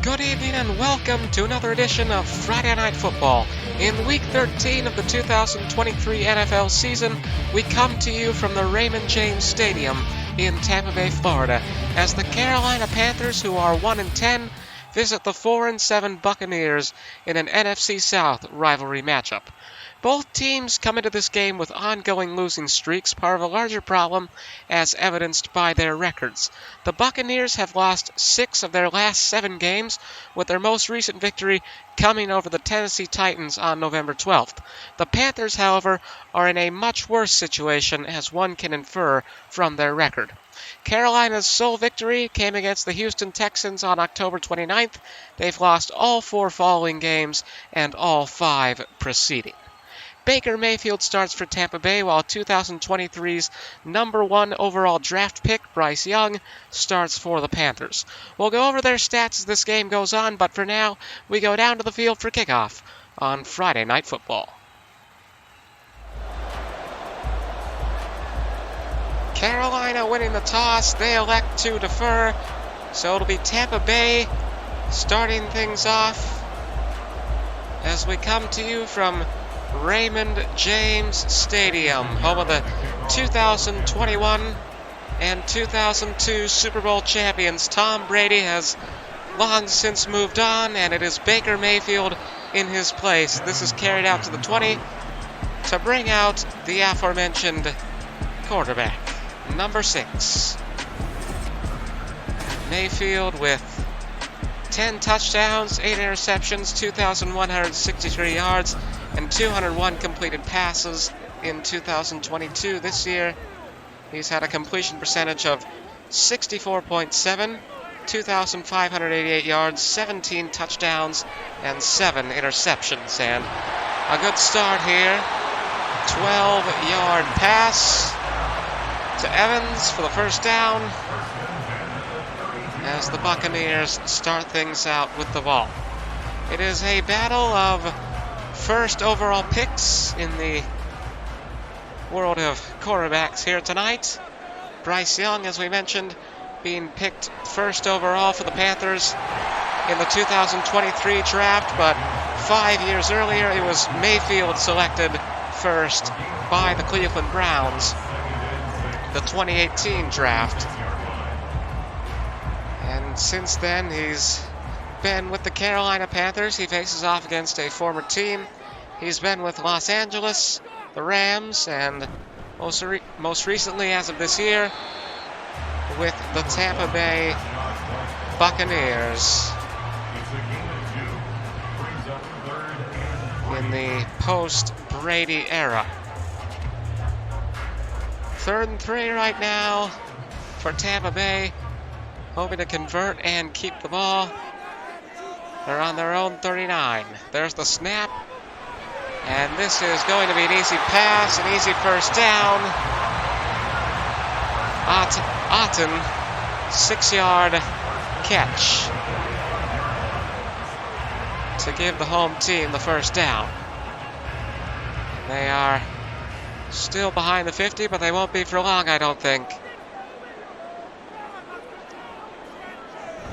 Good evening and welcome to another edition of Friday Night Football. In Week 13 of the 2023 NFL season, we come to you from the Raymond James Stadium in Tampa Bay, Florida, as the Carolina Panthers, who are 1-10, visit the 4-7 Buccaneers in an NFC South rivalry matchup. Both teams come into this game with ongoing losing streaks, part of a larger problem as evidenced by their records. The Buccaneers have lost 6 of their last 7 games, with their most recent victory coming over the Tennessee Titans on November 12th. The Panthers, however, are in a much worse situation, as one can infer from their record. Carolina's sole victory came against the Houston Texans on October 29th. They've lost all 4 following games and all 5 preceding. Baker Mayfield starts for Tampa Bay, while 2023's number 1 overall draft pick, Bryce Young, starts for the Panthers. We'll go over their stats as this game goes on, but for now, we go down to the field for kickoff on Friday Night Football. Carolina winning the toss. They elect to defer, so it'll be Tampa Bay starting things off as we come to you from Raymond James Stadium, home of the 2021 and 2002 Super Bowl champions. Tom Brady has long since moved on, and it is Baker Mayfield in his place. This is carried out to the 20 to bring out the aforementioned quarterback, number 6. Mayfield with 10 touchdowns, 8 interceptions, 2,163 yards, and 201 completed passes in 2022. This year, he's had a completion percentage of 64.7, 2,588 yards, 17 touchdowns, and 7 interceptions. And a good start here. 12-yard pass to Evans for the first down as the Buccaneers start things out with the ball. It is a battle of first overall picks in the world of quarterbacks here tonight. Bryce Young, as we mentioned, being picked first overall for the Panthers in the 2023 draft, but 5 years earlier it was Mayfield selected first by the Cleveland Browns, the 2018 draft. And since then, he's been with the Carolina Panthers. He faces off against a former team. He's been with Los Angeles, the Rams, and most recently, as of this year, with the Tampa Bay Buccaneers in the post-Brady era. 3rd and 3 right now for Tampa Bay, hoping to convert and keep the ball. They're on their own 39. There's the snap. And this is going to be an easy pass, an easy first down. Otten, 6-yard catch to give the home team the first down. They are still behind the 50, but they won't be for long, I don't think.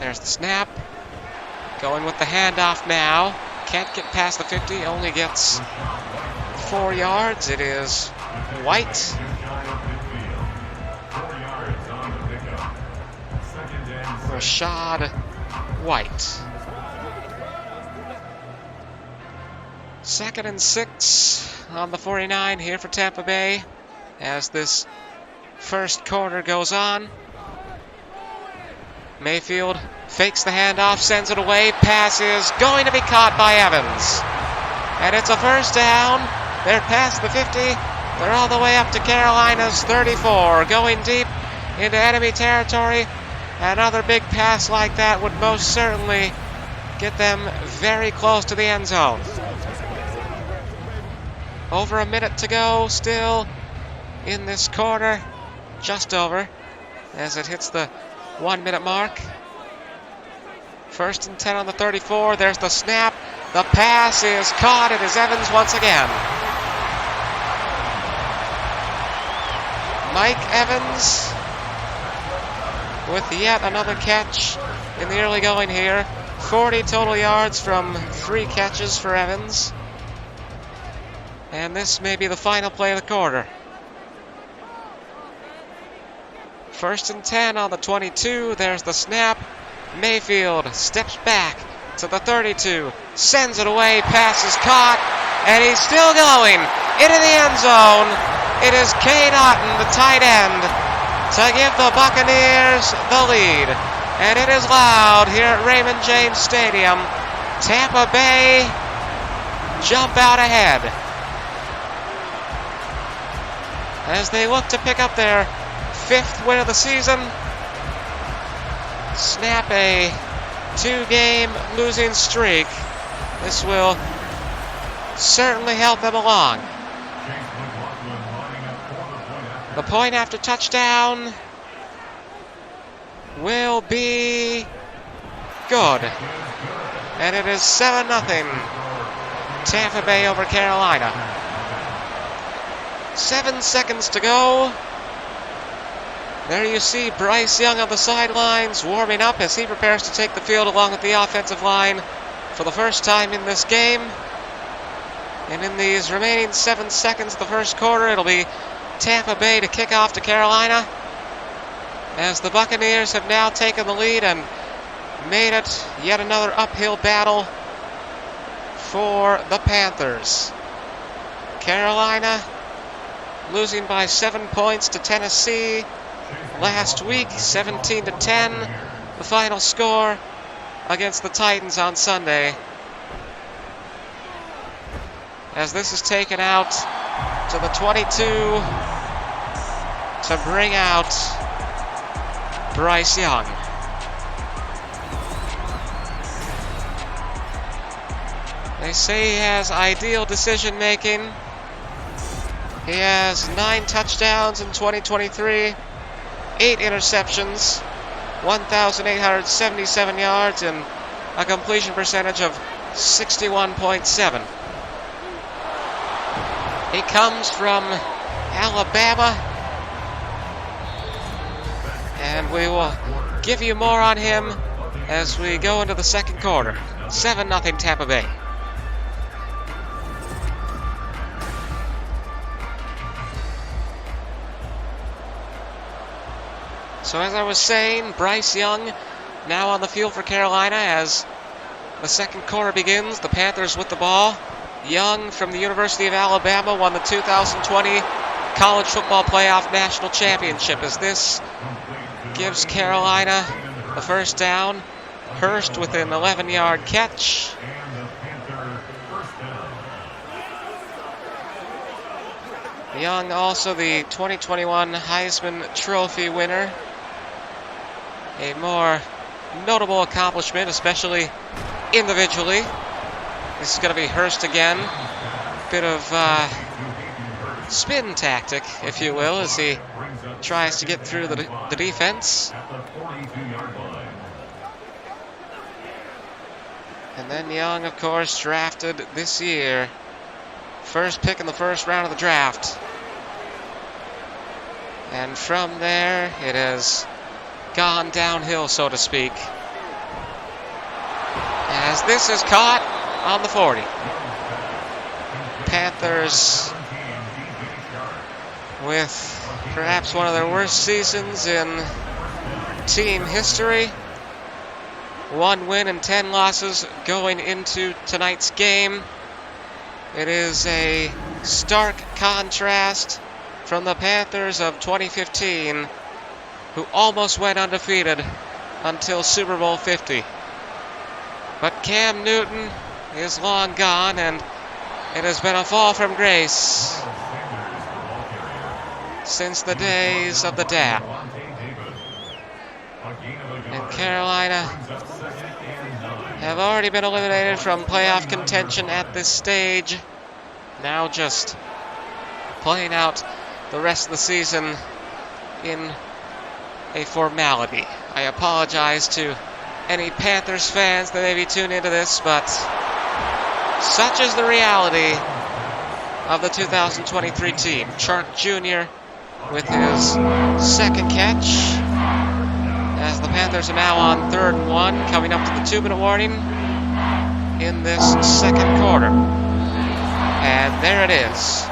There's the snap. Going with the handoff now. Can't get past the 50, only gets 4 yards. It is White. Rashad White. 2nd and 6 on the 49 here for Tampa Bay as this first quarter goes on. Mayfield fakes the handoff, sends it away. Pass is going to be caught by Evans. And it's a first down. They're past the 50. They're all the way up to Carolina's 34. Going deep into enemy territory. Another big pass like that would most certainly get them very close to the end zone. Over a minute to go still in this quarter. Just over as it hits the 1-minute mark. 1st and 10 on the 34. There's the snap. The pass is caught. It is Evans once again. Mike Evans with yet another catch in the early going here. 40 total yards from 3 catches for Evans. And this may be the final play of the quarter. 1st and 10 on the 22. There's the snap. Mayfield steps back to the 32. Sends it away. Pass is caught. And he's still going into the end zone. It is Kane Otten, the tight end, to give the Buccaneers the lead. And it is loud here at Raymond James Stadium. Tampa Bay jump out ahead as they look to pick up their 5th win of the season. Snap a 2-game losing streak. This will certainly help them along. The point after touchdown will be good. And it is 7-0 Tampa Bay over Carolina. 7 seconds to go. There you see Bryce Young on the sidelines warming up as he prepares to take the field along with the offensive line for the first time in this game. And in these remaining 7 seconds of the first quarter, it'll be Tampa Bay to kick off to Carolina, as the Buccaneers have now taken the lead and made it yet another uphill battle for the Panthers. Carolina losing by 7 points to Tennessee last week, 17-10, the final score against the Titans on Sunday. As this is taken out to the 22 to bring out Bryce Young. They say he has ideal decision making. He has 9 touchdowns in 2023, 8 interceptions, 1,877 yards, and a completion percentage of 61.7. He comes from Alabama, and we will give you more on him as we go into the second quarter. 7-0 Tampa Bay. So as I was saying, Bryce Young now on the field for Carolina as the second quarter begins. The Panthers with the ball. Young from the University of Alabama won the 2020 College Football Playoff National Championship, as this gives Carolina the first down. Hurst with an 11-yard catch. Young also the 2021 Heisman Trophy winner. A more notable accomplishment, especially individually. This is going to be Hurst again. Bit of spin tactic, if you will, as he tries to get through the defense. And then Young, of course, drafted this year. First pick in the first round of the draft. And from there, it has gone downhill, so to speak, as this is caught on the 40. Panthers with perhaps one of their worst seasons in team history. 1 win and 10 losses going into tonight's game. It is a stark contrast from the Panthers of 2015, who almost went undefeated until Super Bowl 50. But Cam Newton is long gone, and it has been a fall from grace since the days of the dap. And Carolina have already been eliminated from playoff contention at this stage. Now just playing out the rest of the season in a formality. I apologize to any Panthers fans that may be tuned into this, but such is the reality of the 2023 team. Chark Jr. with his second catch as the Panthers are now on 3rd and 1, coming up to the 2-minute warning in this second quarter. And there it is.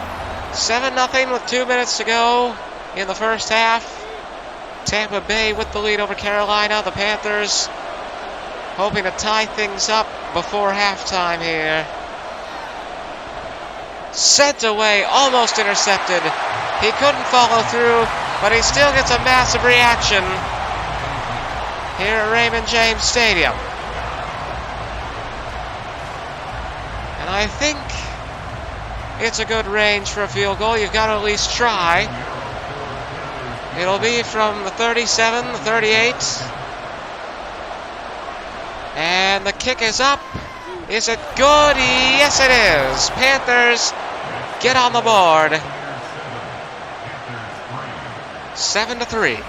7-0 with 2 minutes to go in the first half. Tampa Bay with the lead over Carolina. The Panthers hoping to tie things up before halftime here. Sent away, almost intercepted. He couldn't follow through, but he still gets a massive reaction here at Raymond James Stadium. And I think it's a good range for a field goal. You've got to at least try. It'll be from the 37, the 38. And the kick is up. Is it good? Yes, it is. Panthers get on the board. 7-3.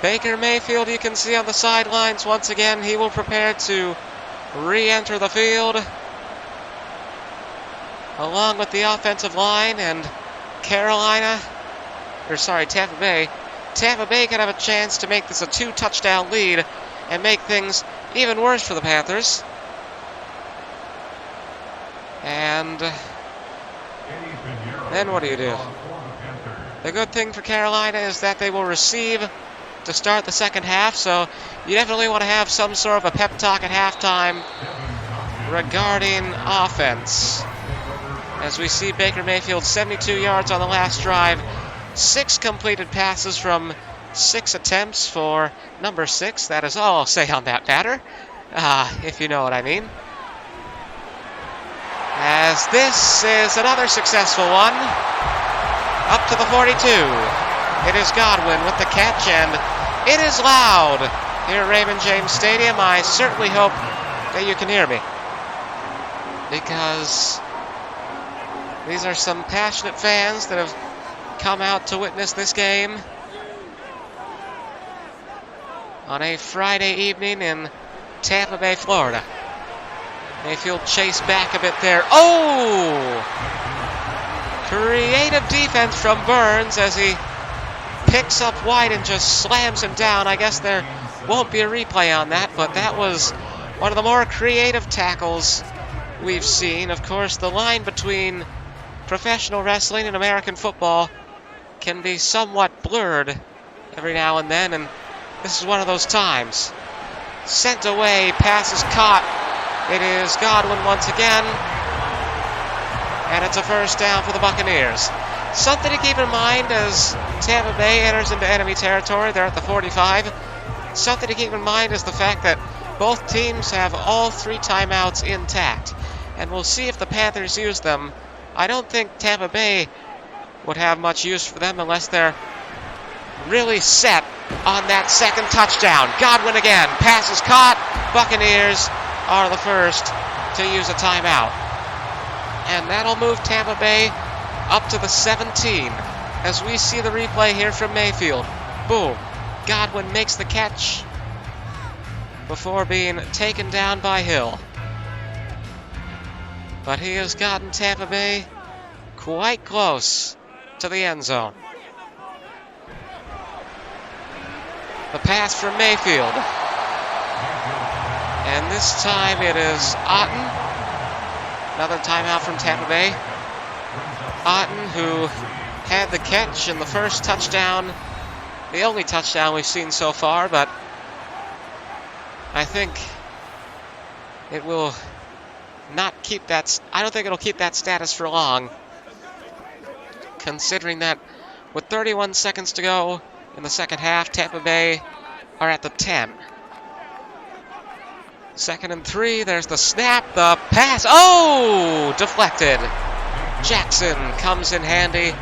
Baker Mayfield, you can see on the sidelines once again. He will prepare to re-enter the field along with the offensive line, and Tampa Bay. Tampa Bay could have a chance to make this a 2-touchdown lead and make things even worse for the Panthers. And then what do you do? The good thing for Carolina is that they will receive to start the second half, so you definitely want to have some sort of a pep talk at halftime regarding offense. As we see Baker Mayfield 72 yards on the last drive, 6 completed passes from 6 attempts for number 6. That is all I'll say on that matter, if you know what I mean. As this is another successful one, up to the 42. It is Godwin with the catch, and it is loud here at Raymond James Stadium. I certainly hope that you can hear me, because these are some passionate fans that have come out to witness this game on a Friday evening in Tampa Bay, Florida. Mayfield chased back a bit there. Oh! Creative defense from Burns as he picks up White and just slams him down. I guess there won't be a replay on that, but that was one of the more creative tackles we've seen. Of course, the line between professional wrestling and American football can be somewhat blurred every now and then, and this is one of those times. Sent away, pass is caught. It is Godwin once again, and it's a first down for the Buccaneers. Something to keep in mind as Tampa Bay enters into enemy territory. They're at the 45. Something to keep in mind is the fact that both teams have all 3 timeouts intact, and we'll see if the Panthers use them. I don't think Tampa Bay would have much use for them unless they're really set on that second touchdown. Godwin again. Pass is caught. Buccaneers are the first to use a timeout. And that'll move Tampa Bay up to the 17 as we see the replay here from Mayfield. Boom. Godwin makes the catch before being taken down by Hill. But he has gotten Tampa Bay quite close to the end zone. The pass from Mayfield. And this time it is Otten. Another timeout from Tampa Bay. Otten, who had the catch in the first touchdown, the only touchdown we've seen so far, but I think it will not keep that. I don't think it'll keep that status for long, considering that with 31 seconds to go in the second half, Tampa Bay are at the 10. 2nd and 3. There's the snap, the pass. Oh! Deflected. Jackson comes in handy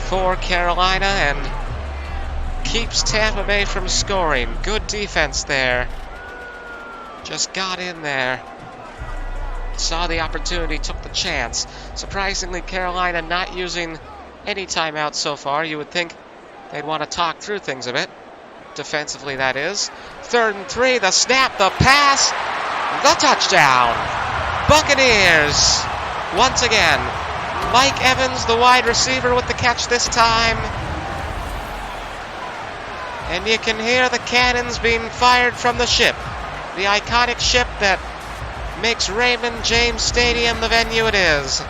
for Carolina and keeps Tampa Bay from scoring. Good defense there. Just got in there. Saw the opportunity, took the chance. Surprisingly, Carolina not using any timeouts so far. You would think they'd want to talk through things a bit. Defensively, that is. 3rd and 3, the snap, the pass, the touchdown. Buccaneers, once again. Mike Evans, the wide receiver, with the catch this time. And you can hear the cannons being fired from the ship. The iconic ship that makes Raymond James Stadium the venue it is.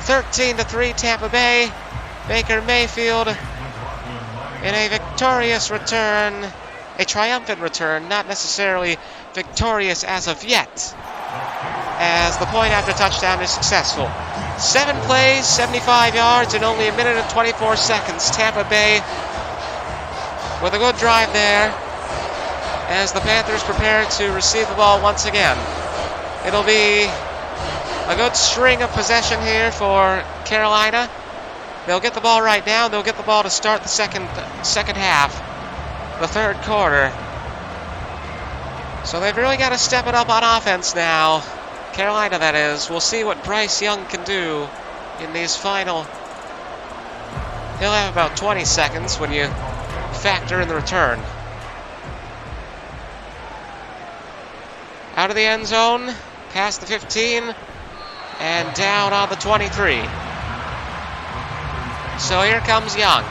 13-3 Tampa Bay. Baker Mayfield in a victorious return. A triumphant return, not necessarily victorious as of yet, as the point after touchdown is successful. 7 plays, 75 yards in only a minute and 24 seconds. Tampa Bay with a good drive there as the Panthers prepare to receive the ball once again. It'll be a good string of possession here for Carolina. They'll get the ball right now. They'll get the ball to start the second half, the third quarter. So they've really got to step it up on offense now. Carolina, that is. We'll see what Bryce Young can do in these final. He'll have about 20 seconds when you factor in the return. Out of the end zone, past the 15, and down on the 23. So here comes Young.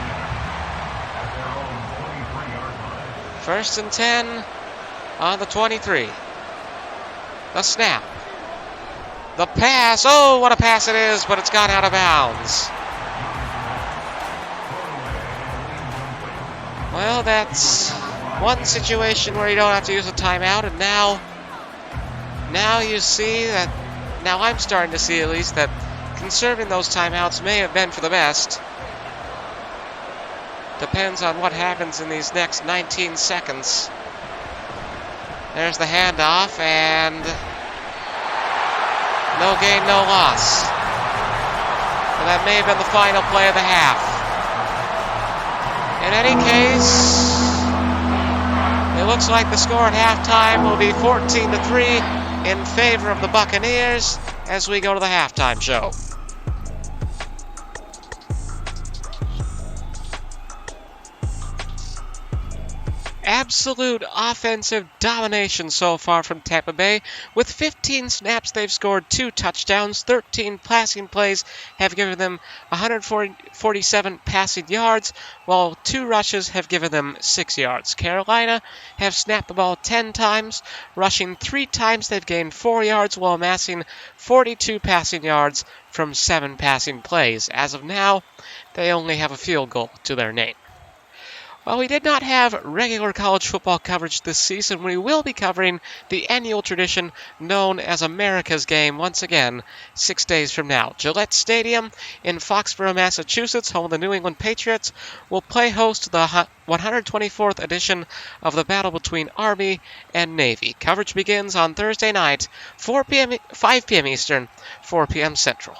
1st and 10 on the 23. The snap. The pass. Oh, what a pass it is, but it's gone out of bounds. Well, that's one situation where you don't have to use a timeout, and now you see that, now I'm starting to see at least that conserving those timeouts may have been for the best. Depends on what happens in these next 19 seconds. There's the handoff, and no gain, no loss. And that may have been the final play of the half. In any case, it looks like the score at halftime will be 14-3 in favor of the Buccaneers as we go to the halftime show. Absolute offensive domination so far from Tampa Bay. With 15 snaps, they've scored 2 touchdowns. 13 passing plays have given them 147 passing yards, while 2 rushes have given them 6 yards. Carolina have snapped the ball 10 times. Rushing 3 times, they've gained 4 yards, while amassing 42 passing yards from 7 passing plays. As of now, they only have a field goal to their name. While we did not have regular college football coverage this season, we will be covering the annual tradition known as America's Game once again 6 days from now. Gillette Stadium in Foxborough, Massachusetts, home of the New England Patriots, will play host to the 124th edition of the battle between Army and Navy. Coverage begins on Thursday night, 5 p.m. Eastern, 4 p.m. Central.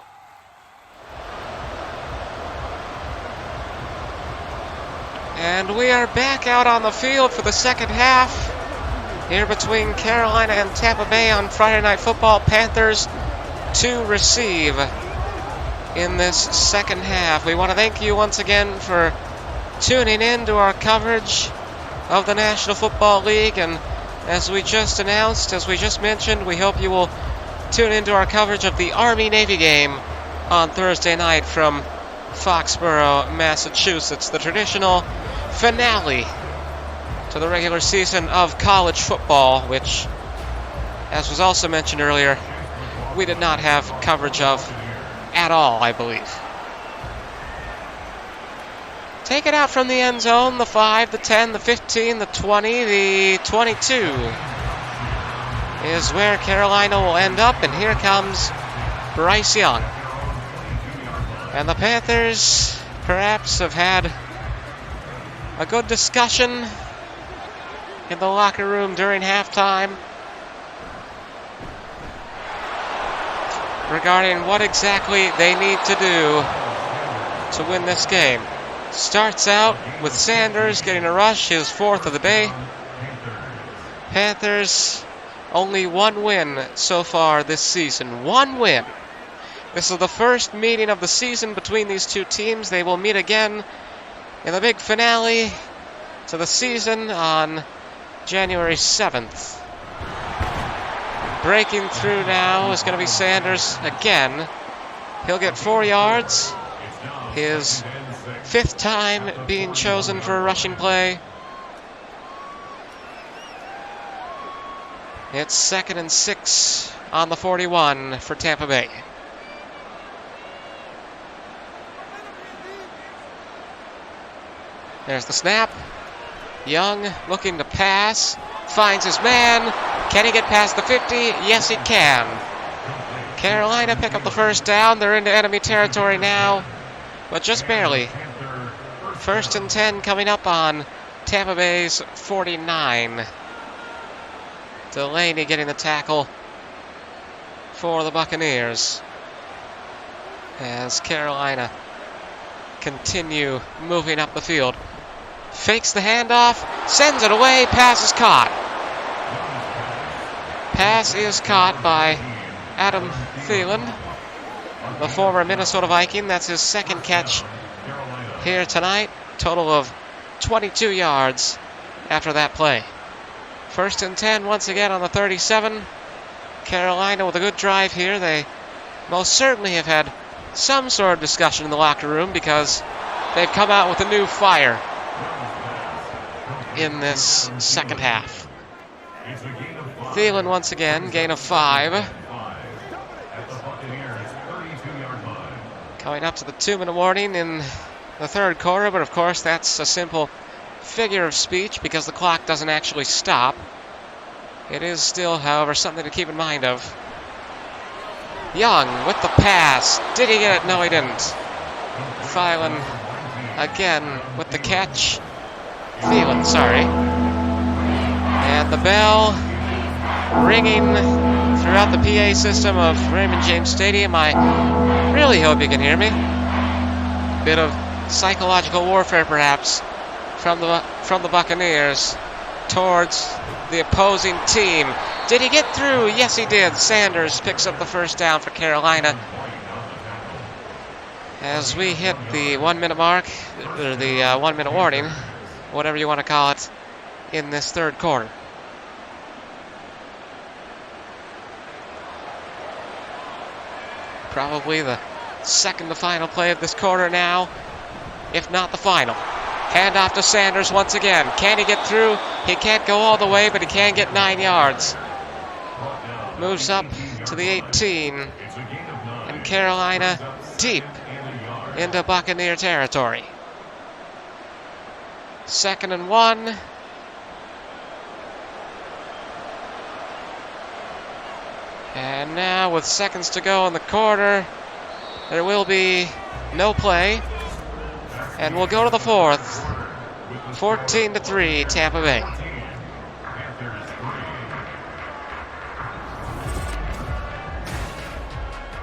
And we are back out on the field for the second half here between Carolina and Tampa Bay on Friday Night Football. Panthers to receive in this second half. We want to thank you once again for tuning in to our coverage of the National Football League. And as we just announced, as we just mentioned, we hope you will tune into our coverage of the Army-Navy game on Thursday night from Foxborough, Massachusetts, the traditional finale to the regular season of college football, which, as was also mentioned earlier, we did not have coverage of at all, I believe. Take it out from the end zone, the 5, the 10, the 15, the 20, the 22 is where Carolina will end up, and here comes Bryce Young. And the Panthers perhaps have had a good discussion in the locker room during halftime regarding what exactly they need to do to win this game. Starts out with Sanders getting a rush, his 4th of the day. Panthers only 1 win so far this season. 1 win. This is the first meeting of the season between these two teams. They will meet again in the big finale to the season on January 7th. Breaking through now is going to be Sanders again. He'll get 4 yards. His 5th time being chosen for a rushing play. It's 2nd and 6 on the 41 for Tampa Bay. There's the snap. Young looking to pass. Finds his man. Can he get past the 50? Yes, he can. Carolina pick up the first down. They're into enemy territory now, but just barely. 1st and 10 coming up on Tampa Bay's 49. Delaney getting the tackle for the Buccaneers as Carolina continue moving up the field. Fakes the handoff, sends it away, pass is caught. Pass is caught by Adam Thielen, the former Minnesota Viking. That's his 2nd catch here tonight. Total of 22 yards after that play. 1st and 10 once again on the 37. Carolina with a good drive here. They most certainly have had some sort of discussion in the locker room because they've come out with a new fire in this second half. Thielen once again, gain of 5. Coming up to the 2-minute warning in the 3rd quarter, but of course that's a simple figure of speech because the clock doesn't actually stop. It is still, however, something to keep in mind of. Young with the pass. Did he get it? No, he didn't. Thielen again with the catch. Thielen, sorry. And the bell ringing throughout the PA system of Raymond James Stadium. I really hope you can hear me. Bit of psychological warfare, perhaps, from the Buccaneers towards the opposing team. Did he get through? Yes, he did. Sanders picks up the first down for Carolina. As we hit the 1-minute mark, or the 1-minute warning, whatever you want to call it, in this 3rd quarter. Probably the 2nd to final play of this quarter now, if not the final. Handoff to Sanders once again. Can he get through? He can't go all the way, but he can get 9 yards. Moves up to the 18. And Carolina deep into Buccaneer territory. 2nd and 1. And now with seconds to go in the quarter, there will be no play. And we'll go to the 4th. 14-3, Tampa Bay.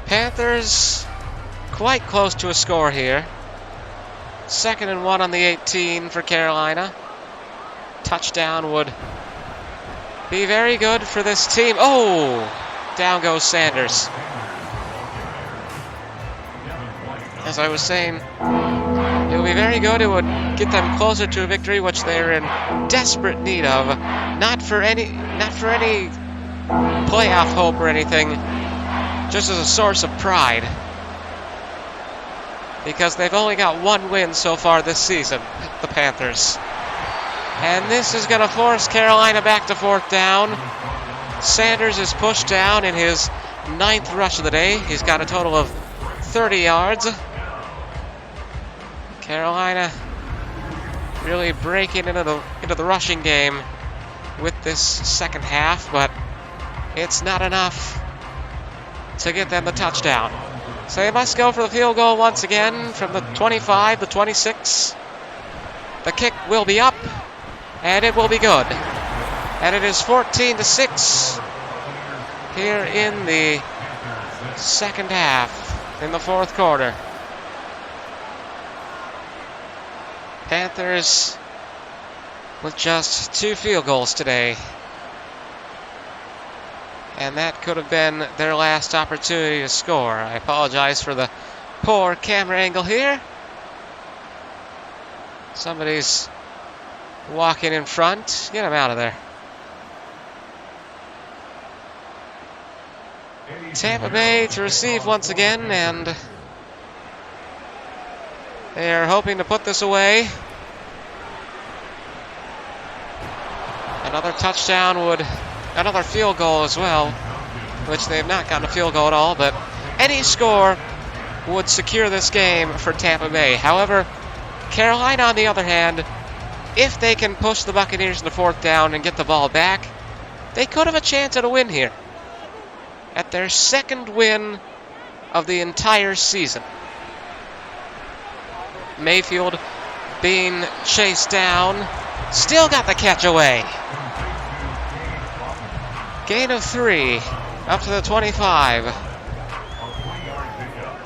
Panthers quite close to a score here. 2nd and 1 on the 18 for Carolina. Touchdown would be very good for this team. Oh! Down goes Sanders. As I was saying, it would be very good. It would get them closer to a victory, which they're in desperate need of. Not for any playoff hope or anything, just as a source of pride. Because they've only got 1 win so far this season, the Panthers. And this is going to force Carolina back to 4th down. Sanders is pushed down in his 9th rush of the day. He's got a total of 30 yards. Carolina really breaking into the rushing game with this second half, but it's not enough to get them the touchdown. So they must go for the field goal once again from the 25, the 26. The kick will be up, and it will be good. And it is 14-6 here in the second half, in the 4th quarter. Panthers with just 2 field goals today. And that could have been their last opportunity to score. I apologize for the poor camera angle here. Somebody's walking in front. Get him out of there. Tampa Bay to receive once again, and They are hoping to put this away. Another touchdown another field goal as well, which they have not gotten a field goal at all, but any score would secure this game for Tampa Bay. However, Carolina, on the other hand, if they can push the Buccaneers in the fourth down and get the ball back, they could have a chance at a win here. At their second win of the entire season. Mayfield being chased down, still got the catch away. Gain of 3, up to the 25.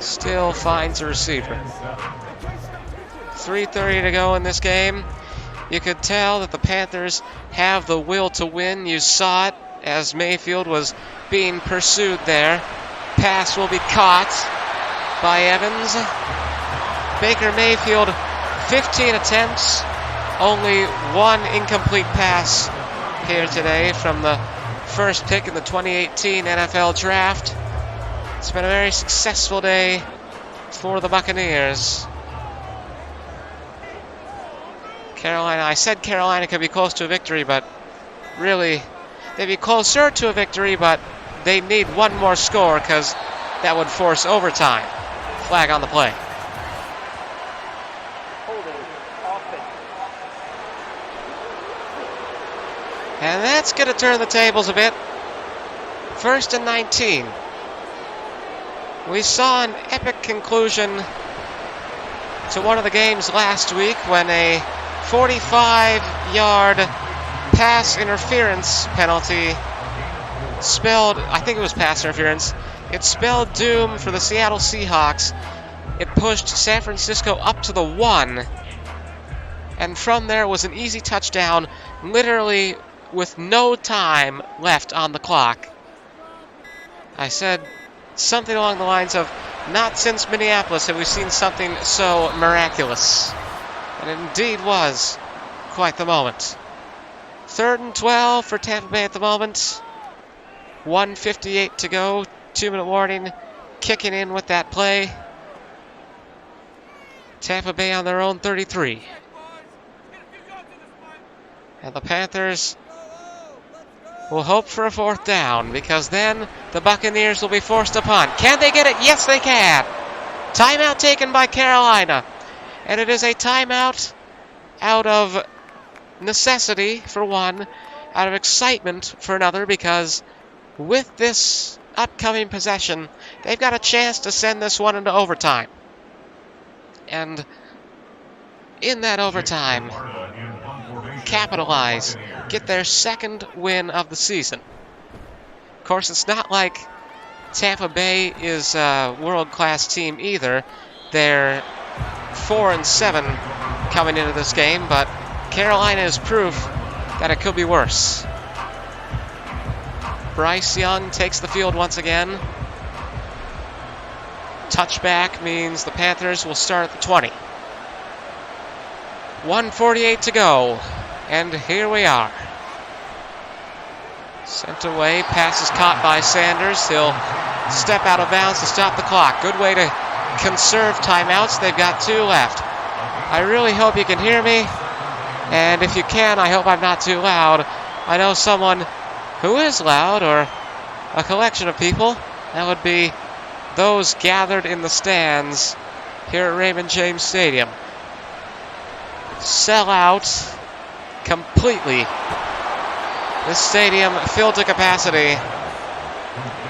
Still finds a receiver. 3:30 to go in this game. You could tell that the Panthers have the will to win. You saw it as Mayfield was being pursued there. Pass will be caught by Evans. Baker Mayfield, 15 attempts, only one incomplete pass here today from the first pick in the 2018 NFL Draft. It's been a very successful day for the Buccaneers. Carolina, I said Carolina could be close to a victory, but really, they'd be closer to a victory, but they need one more score because that would force overtime. Flag on the play. And that's going to turn the tables a bit. 1st and 19. We saw an epic conclusion to one of the games last week when a 45-yard pass interference penalty spelled, I think it was pass interference, it spelled doom for the Seattle Seahawks. It pushed San Francisco up to the 1, and from there was an easy touchdown, literally with no time left on the clock. I said something along the lines of, not since Minneapolis have we seen something so miraculous. And it indeed was quite the moment. 3rd and 12 for Tampa Bay at the moment. 1:58 to go. 2-minute warning. Kicking in with that play. Tampa Bay on their own 33. And the Panthers will hope for a 4th down, because then the Buccaneers will be forced to punt. Can they get it? Yes, they can. Timeout taken by Carolina. And it is a timeout out of necessity for one, out of excitement for another, because with this upcoming possession, they've got a chance to send this one into overtime. And in that overtime, capitalize, get their second win of the season. Of course, it's not like Tampa Bay is a world-class team either. They're 4-7 coming into this game, but Carolina is proof that it could be worse. Bryce Young takes the field once again. Touchback means the Panthers will start at the 20. 1:48 to go, and here we are. Sent away, pass is caught by Sanders. He'll step out of bounds to stop the clock. Good way to conserve timeouts. They've got 2 left. I really hope you can hear me, and if you can, I hope I'm not too loud. I know someone who is loud, or a collection of people. That would be those gathered in the stands here at Raymond James Stadium. Sell out completely. This stadium filled to capacity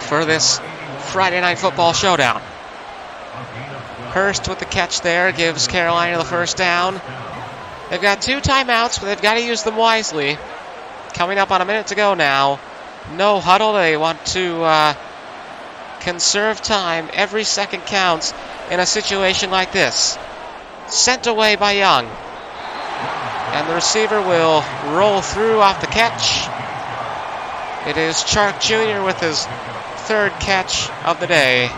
for this Friday Night Football showdown. Hurst with the catch there gives Carolina the 1st down. They've got 2 timeouts, but they've got to use them wisely. Coming up on a minute to go now. No huddle. They want to conserve time. Every second counts in a situation like this. Sent away by Young. And the receiver will roll through off the catch. It is Chark Jr. with his 3rd catch of the day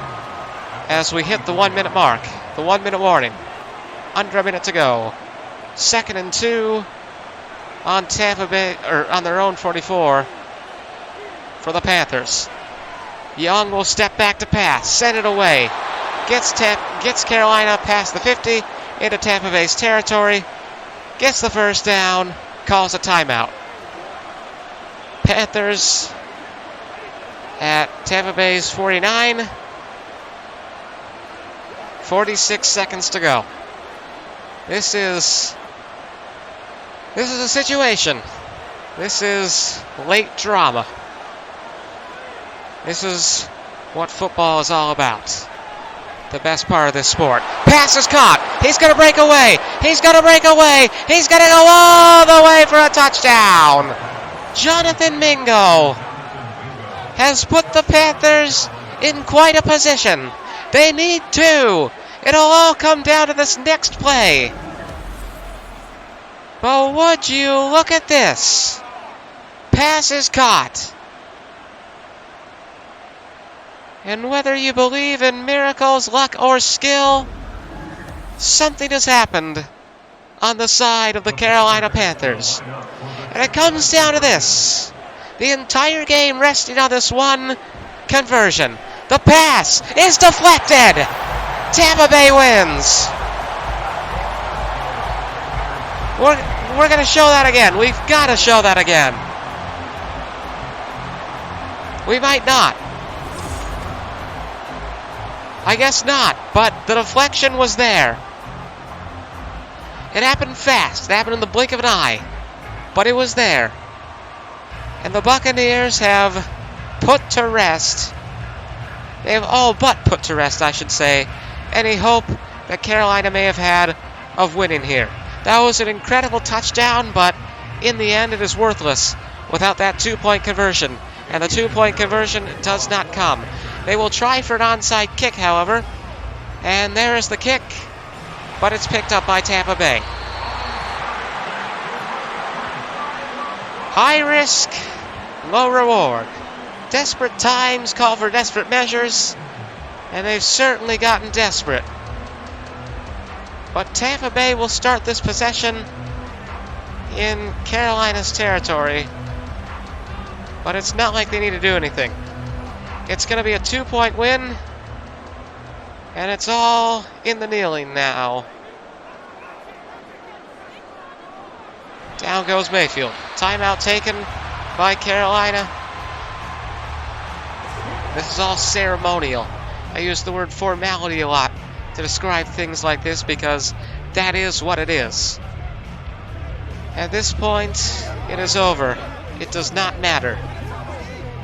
as we hit the 1-minute mark. The 1-minute warning. Under a minute to go. 2nd and 2 on Tampa Bay, or on their own 44 for the Panthers. Young will step back to pass. Send it away. Gets Carolina past the 50. into Tampa Bay's territory, gets the first down, calls a timeout. Panthers at Tampa Bay's 49. 46 seconds to go. This is a situation. This is late drama. This is what football is all about. The best part of this sport. Pass is caught. He's going to break away. He's going to break away. He's going to go all the way for a touchdown. Jonathan Mingo has put the Panthers in quite a position. They need two. It'll all come down to this next play. But would you look at this? Pass is caught. And whether you believe in miracles, luck, or skill, something has happened on the side of the Carolina Panthers. And it comes down to this. The entire game resting on this one conversion. The pass is deflected. Tampa Bay wins. We're going to show that again. We've got to show that again. We might not. I guess not, but the deflection was there. It happened fast. It happened in the blink of an eye. But it was there. And the Buccaneers have put to rest. They have all but put to rest, I should say, any hope that Carolina may have had of winning here. That was an incredible touchdown, but in the end it is worthless without that two-point conversion. And the two-point conversion does not come. They will try for an onside kick, however. And there is the kick, but it's picked up by Tampa Bay. High risk, low reward. Desperate times call for desperate measures, and they've certainly gotten desperate. But Tampa Bay will start this possession in Carolina's territory. But it's not like they need to do anything. It's going to be a 2-point win, and it's all in the kneeling now. Down goes Mayfield. Timeout taken by Carolina. This is all ceremonial. I use the word formality a lot to describe things like this because that is what it is. At this point, it is over. It does not matter.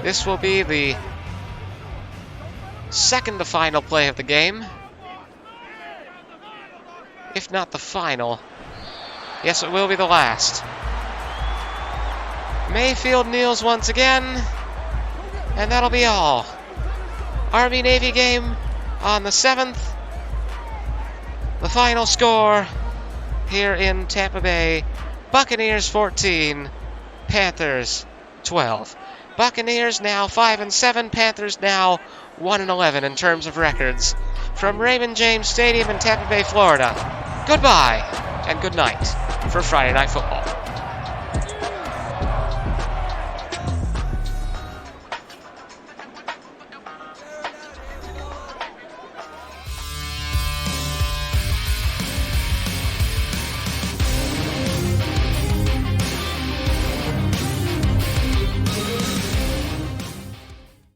This will be the second to final play of the game. If not the final. Yes, it will be the last. Mayfield kneels once again. And that'll be all. Army-Navy game on the 7th. The final score here in Tampa Bay. Buccaneers 14, Panthers 12. Buccaneers now 5-7, Panthers now 1-11 in terms of records. From Raymond James Stadium in Tampa Bay, Florida, goodbye and good night for Friday Night Football.